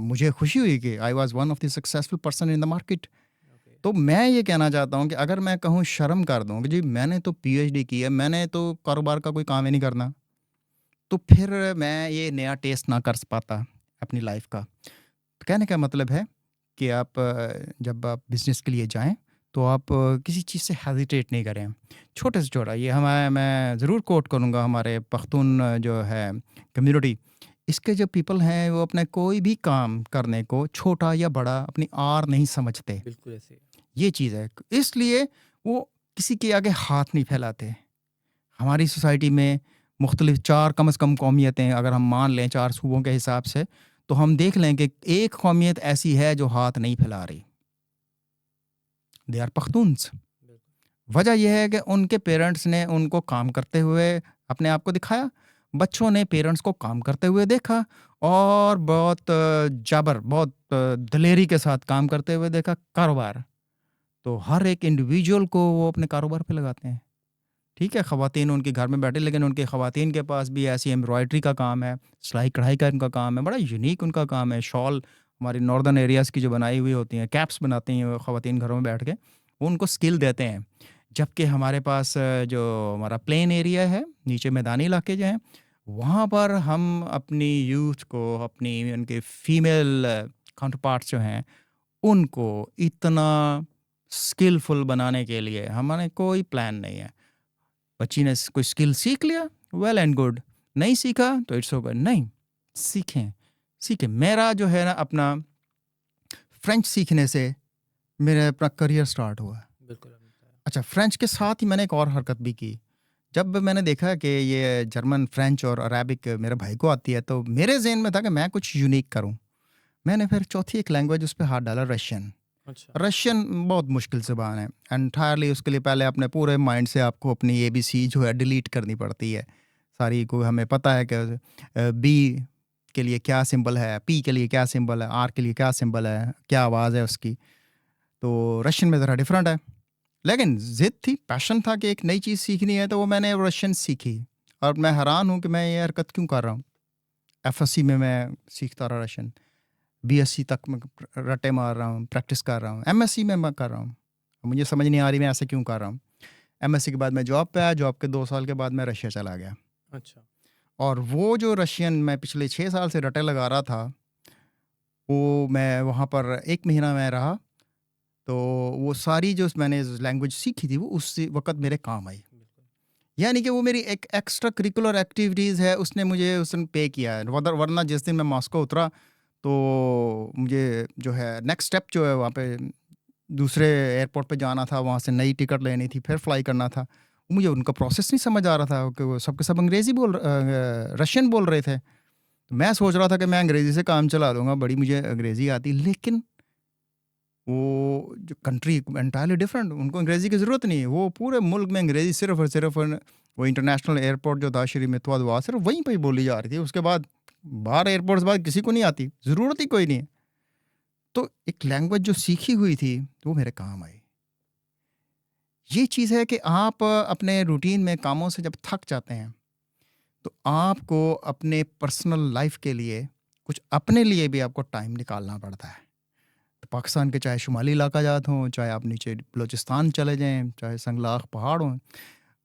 मुझे खुशी हुई कि I was one of the successful person in the market. Okay. तो मैं ये कहना चाहता हूँ कि अगर मैं कहूँ शर्म कर दूँ कि जी मैंने तो पीएचडी की है, मैंने तो कारोबार का कोई काम ही नहीं करना, तो फिर मैं ये नया टेस्ट ना कर पाता अपनी लाइफ का। तो कहने का मतलब है कि आप जब आप बिज़नेस के लिए जाएँ, तो आप किसी चीज़ से हेजिटेट नहीं करें। छोटे से छोटा ये हमारे, मैं ज़रूर कोट करूँगा, हमारे पख्तून जो है कम्युनिटी, इसके जो पीपल हैं वो अपने कोई भी काम करने को छोटा या बड़ा अपनी आर नहीं समझते। बिल्कुल ऐसे ही। ये चीज़ है। इसलिए वो किसी के आगे हाथ नहीं फैलाते। हमारी सोसाइटी में मुख्तलिफ 4 कम से कम कौमियतें अगर हम मान लें 4 सूबों के हिसाब से, तो हम देख लें कि एक कौमियत ऐसी है जो हाथ नहीं फैला रही। They are Pakhtuns. बिल्कुल। वजह यह है कि उनके पेरेंट्स ने उनको काम करते हुए अपने आप को दिखाया। बच्चों ने पेरेंट्स को काम करते हुए देखा, और बहुत बहुत दिलेरी के साथ काम करते हुए देखा कारोबार। तो हर एक इंडिविजुअल को वो अपने कारोबार पे लगाते हैं। ठीक है, ख़वातीन उनके घर में बैठे, लेकिन उनके ख़वातीन के पास भी ऐसी एम्ब्रॉयडरी का काम है, सिलाई कढ़ाई का उनका काम है, बड़ा यूनिक उनका काम है। शॉल हमारी नॉर्दर्न एरियाज़ की जो बनाई हुई होती हैं, कैप्स बनाती हैं वो ख़वातीन घरों में बैठ के, वो उनको स्किल देते हैं। जबकि हमारे पास जो हमारा प्लेन एरिया है, नीचे मैदानी इलाके जो हैं, वहाँ पर हम अपनी यूथ को, अपनी उनके फीमेल काउंटर पार्ट्स जो हैं, उनको इतना स्किलफुल बनाने के लिए हमारे कोई प्लान नहीं है। बच्ची ने कोई स्किल सीख लिया, वेल एंड गुड। नहीं सीखा तो इट्स ओके। नहीं, सीखें, सीखें। मेरा जो है ना अपना फ्रेंच सीखने से मेरा अपना करियर स्टार्ट हुआ। बिल्कुल आपने बताया। अच्छा, फ्रेंच के साथ ही मैंने एक और हरकत भी की। जब मैंने देखा कि ये जर्मन, फ्रेंच और अरेबिक मेरे भाई को आती है, तो मेरे ज़हन में था कि मैं कुछ यूनिक करूं। मैंने फिर चौथी एक लैंग्वेज उस पे हाथ डाला, रशियन। अच्छा। रशियन बहुत मुश्किल ज़बान है एंटायरली। उसके लिए पहले अपने पूरे माइंड से आपको अपनी एबीसी जो है डिलीट करनी पड़ती है सारी। को हमें पता है कि बी के लिए क्या सिंबल है, पी के लिए क्या सिंबल है, आर के लिए क्या सिंबल है, क्या आवाज़ है उसकी। तो रशियन में ज़रा डिफरेंट है, लेकिन ज़िद थी, पैशन था कि एक नई चीज़ सीखनी है, तो वो मैंने रशियन सीखी। और मैं हैरान हूँ कि मैं ये हरकत क्यों कर रहा हूँ। एफएससी में मैं सीखता रहा रशियन, बीएससी तक मैं रट्टे मार रहा हूँ, प्रैक्टिस कर रहा हूँ, एमएससी में मैं कर रहा हूँ। मुझे समझ नहीं आ रही मैं ऐसे क्यों कर रहा हूँ। एमएससी के बाद मैं जॉब पे आया, जॉब के 2 साल के बाद मैं रशिया चला गया। अच्छा। और वो जो रशियन मैं पिछले 6 साल से रट्टे लगा रहा था, वो मैं वहाँ पर 1 महीना मैं रहा, तो वो सारी जो मैंने लैंग्वेज सीखी थी वो उस वक़्त मेरे काम आई। बिल्कुल। यानी कि वो मेरी एक एक्स्ट्रा करिकुलर एक्टिविटीज़ है, उसने मुझे उस दिन पे किया है। वरना जिस दिन मैं मॉस्को उतरा, तो मुझे जो है नेक्स्ट स्टेप जो है वहाँ पे दूसरे एयरपोर्ट पे जाना था, वहाँ से नई टिकट लेनी थी, फिर फ्लाई करना था। मुझे उनका प्रोसेस नहीं समझ आ रहा था कि वो सब के सब रशियन बोल रहे थे। तो मैं सोच रहा था कि मैं अंग्रेज़ी से काम चला लूँगा, बड़ी मुझे अंग्रेज़ी आती। लेकिन वो जो कंट्री एंटायरली डिफरेंट, उनको अंग्रेज़ी की ज़रूरत नहीं है। वो पूरे मुल्क में अंग्रेज़ी सिर्फ़ और सिर्फ़ वो इंटरनेशनल एयरपोर्ट जो था श्री मित्वा दुआ, सिर्फ़ वहीं पे ही बोली जा रही थी। उसके बाद बाहर एयरपोर्ट्स बाद किसी को नहीं आती, ज़रूरत ही कोई नहीं है। तो एक लैंग्वेज जो सीखी हुई थी, वो मेरे काम आई। ये चीज़ है कि आप अपने रूटीन में कामों से जब थक जाते हैं, तो आपको अपने पर्सनल लाइफ़ के लिए, कुछ अपने लिए भी आपको टाइम निकालना पड़ता है। तो पाकिस्तान के चाहे शुमाली इलाका जात हों, चाहे आप नीचे बलूचिस्तान चले जाएँ, चाहे संगलाख पहाड़ हों,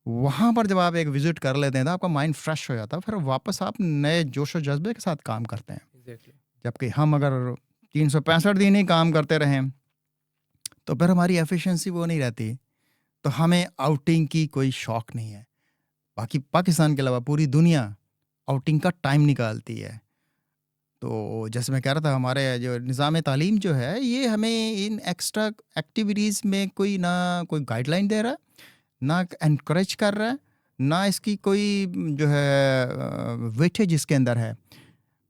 वहाँ पर जब आप एक विज़िट कर लेते हैं, तो आपका माइंड फ्रेश हो जाता है। फिर वापस आप नए जोश और जज़्बे के साथ काम करते हैं। एग्ज़ैक्टली। जबकि हम अगर 365 दिन ही काम करते रहें, तो फिर हमारी एफिशिएंसी वो नहीं रहती। तो हमें आउटिंग की कोई शौक नहीं है। बाकी पाकिस्तान के अलावा पूरी दुनिया आउटिंग का टाइम निकालती है। तो जैसे मैं कह रहा था, हमारे जो निज़ाम तालीम जो है, ये हमें इन एक्स्ट्रा एक्टिविटीज़ में कोई ना कोई गाइडलाइन दे रहा है, ना एनकरेज कर रहा है, ना इसकी कोई जो है वेटेज इसके अंदर है।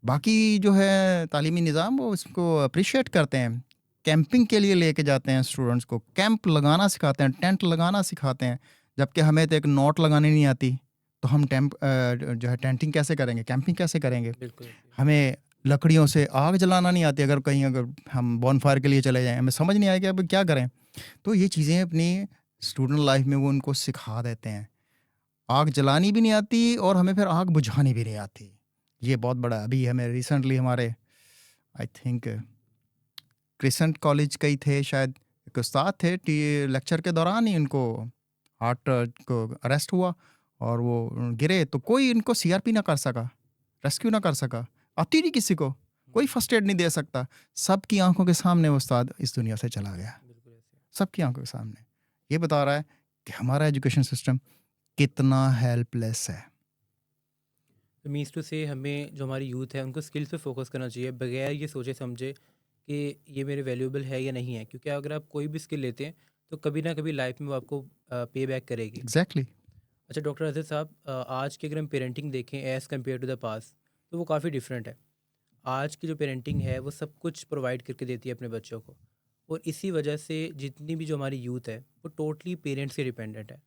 बाकी जो है तालीमी निज़ाम वो इसको अप्रिशिएट करते हैं। कैंपिंग के लिए लेके जाते हैं स्टूडेंट्स को, कैंप लगाना सिखाते हैं, टेंट लगाना सिखाते हैं। जबकि हमें तो एक नॉट लगानी नहीं आती, तो हम जो है टेंटिंग कैसे करेंगे, कैंपिंग कैसे करेंगे। बिल्कुल ऐसे ही। हमें लकड़ियों से आग जलाना नहीं आती, अगर कहीं अगर हम बॉनफायर के लिए चले जाएँ, हमें समझ नहीं आएगा अब क्या करें। तो ये चीज़ें अपनी स्टूडेंट लाइफ में वो उनको सिखा देते हैं। आग जलानी भी नहीं आती और हमें फिर आग बुझानी भी नहीं आती। ये बहुत बड़ा, अभी हमें रिसेंटली हमारे आई थिंक क्रिसेंट कॉलेज के ही थे शायद, एक उस्ताद थे, लेक्चर के दौरान ही उनको हार्ट को अरेस्ट हुआ और वो गिरे, तो कोई इनको सीआरपी ना कर सका, रेस्क्यू ना कर सका, आती नहीं किसी को, कोई फर्स्ट एड नहीं दे सकता। सबकी आंखों के सामने वो उस्ताद इस दुनिया से चला गया, बिल्कुल ऐसे ही। सबकी आंखों के सामने। ये बता रहा है कि हमारा एजुकेशन सिस्टम कितना हेल्पलेस है। तो मीन्स टू से हमें जो हमारी यूथ है उनको स्किल्स पे फोकस करना चाहिए, बगैर ये सोचे समझे कि ये मेरे वैल्यूएबल है या नहीं है, क्योंकि अगर आप कोई भी स्किल लेते हैं तो कभी ना कभी लाइफ में वो आपको पे बैक करेगी। एग्जैक्टली। अच्छा डॉक्टर अजहर साहब, आज की अगर हम पेरेंटिंग देखें as compared to the past, तो वो काफ़ी डिफरेंट है। आज की जो पेरेंटिंग है वो सब कुछ प्रोवाइड करके देती है अपने बच्चों को, और इसी वजह से जितनी भी जो हमारी यूथ है वो टोटली पेरेंट्स से डिपेंडेंट है।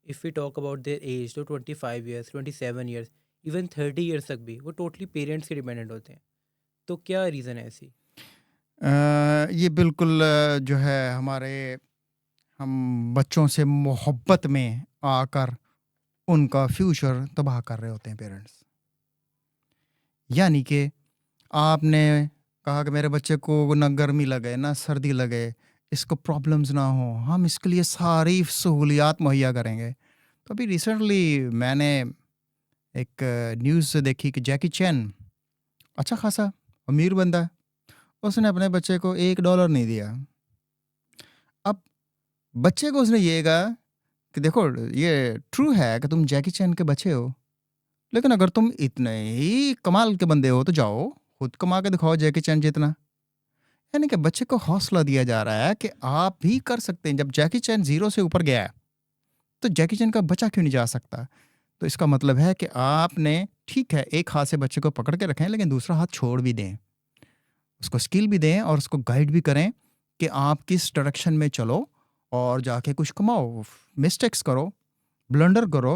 If we talk about their age, तो 25 ईयर्स, 27 ईयर्स, इवन 30 ईयर्स तक भी वो टोटली पेरेंट्स के डिपेंडेंट होते हैं। तो क्या रीज़न है ऐसी? ये बिल्कुल जो है हमारे, हम बच्चों से मोहब्बत में आकर उनका फ्यूचर तबाह कर रहे होते हैं पेरेंट्स। यानी कि आपने कहा कि मेरे बच्चे को ना गर्मी लगे ना सर्दी लगे, इसको प्रॉब्लम्स ना हो, हम इसके लिए सारी सहूलियात मुहैया करेंगे। तो अभी रिसेंटली मैंने एक न्यूज़ देखी कि जैकी चैन, अच्छा खासा अमीर बंदा है, उसने अपने बच्चे को $1 नहीं दिया। अब बच्चे को उसने ये कहा कि देखो, ये ट्रू है कि तुम जैकी चैन के बच्चे हो, लेकिन अगर तुम इतने ही कमाल के बंदे हो तो जाओ खुद कमा के दिखाओ जैकी चैन जितना। यानी कि बच्चे को हौसला दिया जा रहा है कि आप भी कर सकते हैं। जब जैकी चैन जीरो से ऊपर गया है, तो जैकी चैन का बच्चा क्यों नहीं जा सकता। तो इसका मतलब है कि आपने, ठीक है, एक हाथ से बच्चे को पकड़ के रखें, लेकिन दूसरा हाथ छोड़ भी दें, उसको स्किल भी दें और उसको गाइड भी करें कि आप किस डायरेक्शन में चलो और जाके कुछ कमाओ, मिस्टेक्स करो, ब्लंडर करो,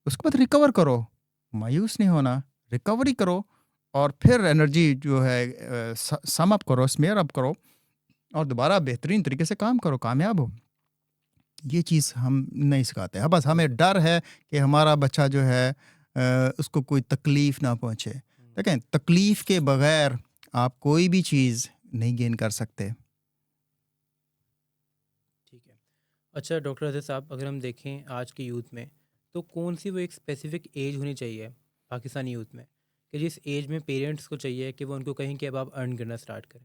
उसके बाद रिकवर करो, मायूस नहीं होना, रिकवरी करो, और फिर एनर्जी जो है सम अप करो, स्मेयर अप करो, और दोबारा बेहतरीन तरीके से काम करो, कामयाब हो। ये चीज़ हम नहीं सिखाते हैं। बस हमें डर है कि हमारा बच्चा जो है उसको कोई तकलीफ़ ना पहुँचे। देखें, तकलीफ़ के बगैर आप कोई भी चीज़ नहीं गेन कर सकते। ठीक है। अच्छा डॉक्टर अजहर साहब, अगर हम देखें आज के यूथ में, तो कौन सी वो एक स्पेसिफिक एज होनी चाहिए पाकिस्तानी यूथ में, कि जिस एज में पेरेंट्स को चाहिए कि वो उनको कहें कि अब आप अर्न करना स्टार्ट करें?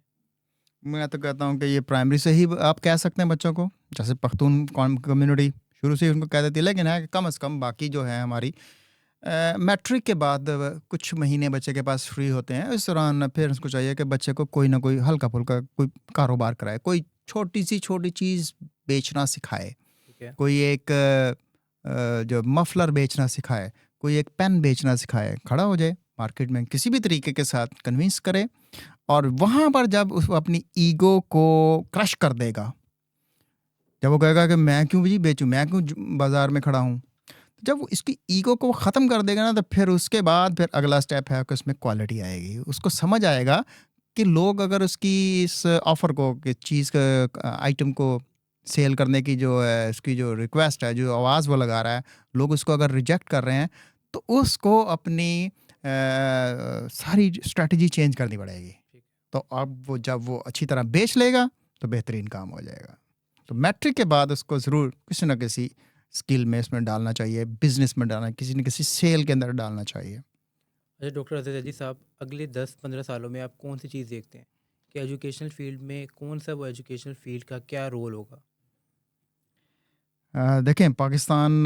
मैं तो कहता हूँ कि ये प्राइमरी से ही आप कह सकते हैं बच्चों को। जैसे पख्तून कम्युनिटी शुरू से ही उनको कह देती है, लेकिन है कि कम से कम बाकी जो है हमारी मैट्रिक के बाद कुछ महीने बच्चे के पास फ्री होते हैं। इस दौरान फिर उसको चाहिए कि बच्चे को कोई ना कोई हल्का-फुल्का कोई कारोबार कराए, कोई छोटी चीज़ बेचना सिखाए, ठीक है। कोई एक जो मफलर बेचना सिखाए, कोई एक पेन बेचना सिखाए, खड़ा हो जाए मार्केट में किसी भी तरीके के साथ कन्विंस करे, और वहाँ पर जब उस अपनी ईगो को क्रश कर देगा, जब वो कहेगा कि मैं क्यों जी बेचूँ, मैं क्यों बाज़ार में खड़ा हूँ, जब वो इसकी ईगो को ख़त्म कर देगा ना, तो फिर उसके बाद फिर अगला स्टेप है कि उसमें क्वालिटी आएगी। उसको समझ आएगा कि लोग अगर उसकी इस ऑफ़र को, कि चीज़ का आइटम को सेल करने की जो है, उसकी जो रिक्वेस्ट है, जो आवाज़ वो लगा रहा है, लोग उसको अगर रिजेक्ट कर रहे हैं, तो उसको अपनी सारी स्ट्रैटेजी चेंज करनी पड़ेगी। ठीक तो अब वो जब वो अच्छी तरह बेच लेगा, तो बेहतरीन काम हो जाएगा। तो मैट्रिक के बाद उसको ज़रूर किसी न किसी स्किल में इसमें डालना चाहिए, बिज़नेस में डालना, किसी न किसी सेल के अंदर डालना चाहिए। अच्छा डॉक्टर अजहर अली साहब, अगले 10-15 सालों में आप कौन सी चीज़ देखते हैं कि एजुकेशनल फील्ड में कौन सा वो एजुकेशनल फील्ड का क्या रोल होगा? देखें पाकिस्तान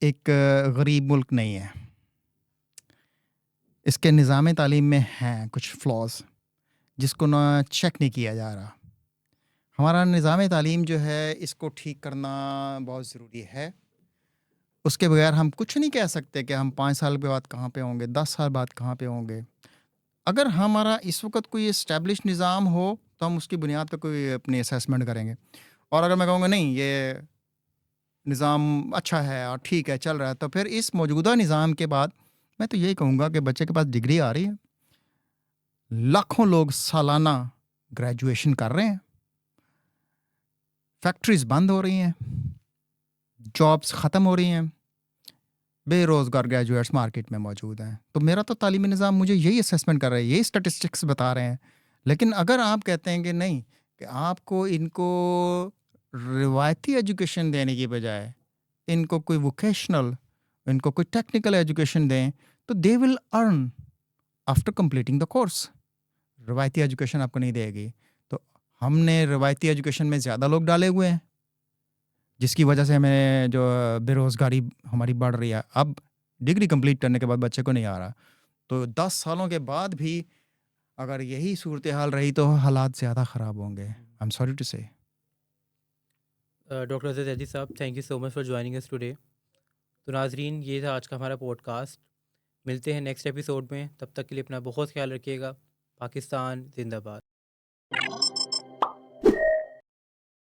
एक गरीब मुल्क नहीं है। इसके निज़ाम तालीम में हैं कुछ फ्लॉज़ जिसको ना चेक नहीं किया जा रहा। हमारा निज़ाम तालीम जो है इसको ठीक करना बहुत ज़रूरी है। उसके बगैर हम कुछ नहीं कह सकते कि हम 5 साल के बाद कहाँ पे होंगे, 10 साल बाद कहाँ पे होंगे। अगर हमारा इस वक़्त कोई एस्टेब्लिश निज़ाम हो तो हम उसकी बुनियाद पे कोई अपनी असेसमेंट करेंगे। और अगर मैं कहूँगा नहीं ये निज़ाम अच्छा है और ठीक है, चल रहा है, तो फिर इस मौजूदा निज़ाम के बाद मैं तो यही कहूँगा कि बच्चे के पास डिग्री आ रही है, लाखों लोग सालाना ग्रेजुएशन कर रहे हैं, फैक्ट्रीज़ बंद हो रही हैं, जॉब्स ख़त्म हो रही हैं, बेरोज़गार ग्रेजुएट्स मार्केट में मौजूद हैं। तो मेरा तो तालीमी निज़ाम मुझे यही असेसमेंट कर रहा है, यही स्टैटिस्टिक्स बता रहे हैं। लेकिन अगर आप कहते हैं कि नहीं, कि आपको इनको रिवायती एजुकेशन देने की बजाय इनको कोई वोकेशनल, इनको कोई टेक्निकल एजुकेशन दें, तो they will earn after completing the course. रिवायती एजुकेशन आपको नहीं देगी। तो हमने रिवायती एजुकेशन में ज़्यादा लोग डाले हुए हैं, जिसकी वजह से हमें जो बेरोज़गारी हमारी बढ़ रही है। अब डिग्री कंप्लीट करने के बाद बच्चे को नहीं आ रहा, तो 10 सालों के बाद भी अगर यही सूरत हाल रही तो हालात ज़्यादा ख़राब होंगे। आई एम सॉरी टू से। डॉक्टर जैदी साहब, thank you so much for joining us today. तो नाजरीन, ये था आज का हमारा पॉडकास्ट। मिलते हैं नेक्स्ट एपिसोड में, तब तक के लिए अपना बहुत ख्याल रखिएगा। पाकिस्तान जिंदाबाद।